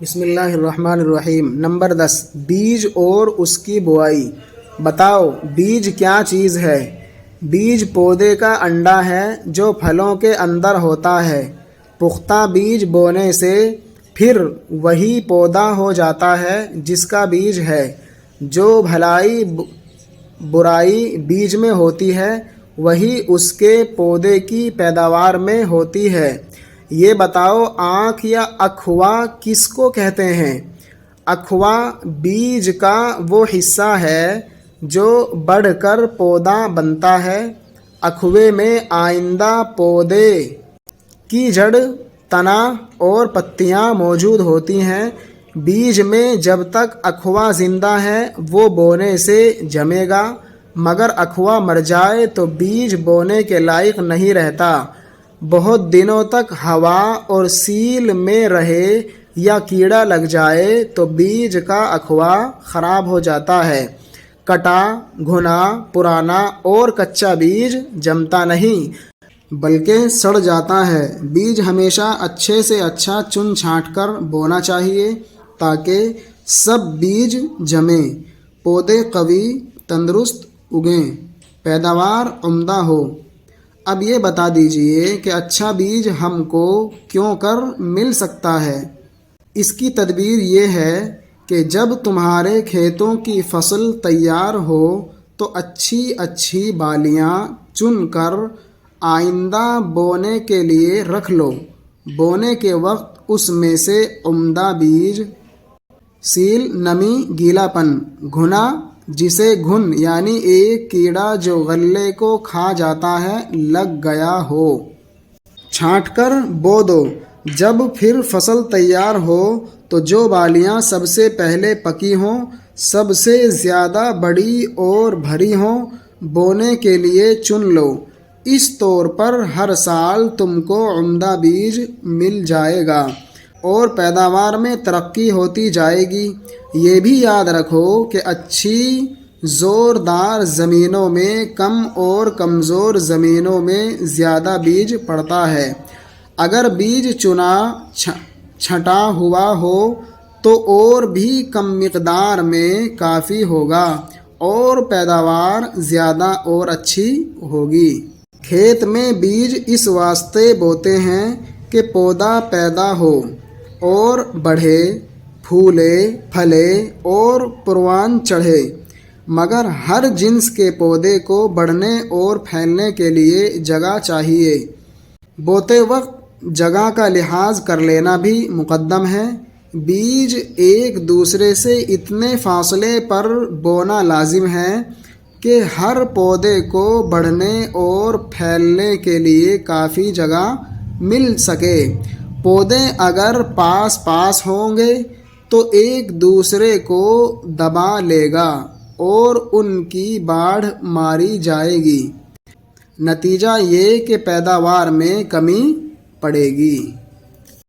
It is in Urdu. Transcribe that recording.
بسم اللہ الرحمن الرحیم۔ نمبر 10، بیج اور اس کی بوائی۔ بتاؤ بیج کیا چیز ہے؟ بیج پودے کا انڈا ہے جو پھلوں کے اندر ہوتا ہے۔ پختہ بیج بونے سے پھر وہی پودا ہو جاتا ہے جس کا بیج ہے۔ جو بھلائی برائی بیج میں ہوتی ہے وہی اس کے پودے کی پیداوار میں ہوتی ہے۔ یہ بتاؤ آنکھ یا اکھوا کس کو کہتے ہیں؟ اکھوا بیج کا وہ حصہ ہے جو بڑھ کر پودا بنتا ہے۔ اکھوے میں آئندہ پودے کی جڑ، تنا اور پتیاں موجود ہوتی ہیں۔ بیج میں جب تک اکھوا زندہ ہے وہ بونے سے جمے گا، مگر اکھوا مر جائے تو بیج بونے کے لائق نہیں رہتا۔ بہت دنوں تک ہوا اور سیل میں رہے یا کیڑا لگ جائے تو بیج کا اکھوا خراب ہو جاتا ہے۔ کٹا، گھنا، پرانا اور کچا بیج جمتا نہیں بلکہ سڑ جاتا ہے۔ بیج ہمیشہ اچھے سے اچھا چن چھانٹ کر بونا چاہیے تاکہ سب بیج جمیں، پودے قوی تندرست اگیں، پیداوار عمدہ ہو۔ اب یہ بتا دیجئے کہ اچھا بیج ہم کو کیوں کر مل سکتا ہے؟ اس کی تدبیر یہ ہے کہ جب تمہارے کھیتوں کی فصل تیار ہو تو اچھی بالیاں چن کر آئندہ بونے کے لیے رکھ لو۔ بونے کے وقت اس میں سے عمدہ بیج، سیل نمی، گیلا پن، گھنا جسے گھن یعنی ایک کیڑا جو غلے کو کھا جاتا ہے لگ گیا ہو، چھانٹ کر بو دو۔ جب پھر فصل تیار ہو تو جو بالیاں سب سے پہلے پکی ہوں، سب سے زیادہ بڑی اور بھری ہوں، بونے کے لیے چن لو۔ اس طور پر ہر سال تم کو عمدہ بیج مل جائے گا اور پیداوار میں ترقی ہوتی جائے گی۔ یہ بھی یاد رکھو کہ اچھی زوردار زمینوں میں کم اور کمزور زمینوں میں زیادہ بیج پڑتا ہے۔ اگر بیج چنا چھٹا ہوا ہو تو اور بھی کم مقدار میں کافی ہوگا اور پیداوار زیادہ اور اچھی ہوگی۔ کھیت میں بیج اس واسطے بوتے ہیں کہ پودا پیدا ہو اور بڑھے، پھولے، پھلے اور پروان چڑھے، مگر ہر جنس کے پودے کو بڑھنے اور پھیلنے کے لیے جگہ چاہیے۔ بوتے وقت جگہ کا لحاظ کر لینا بھی مقدم ہے۔ بیج ایک دوسرے سے اتنے فاصلے پر بونا لازم ہے کہ ہر پودے کو بڑھنے اور پھیلنے کے لیے کافی جگہ مل سکے۔ پودے اگر پاس پاس ہوں گے تو ایک دوسرے کو دبا لے گا اور ان کی باڑھ ماری جائے گی۔ نتیجہ یہ کہ پیداوار میں کمی پڑے گی۔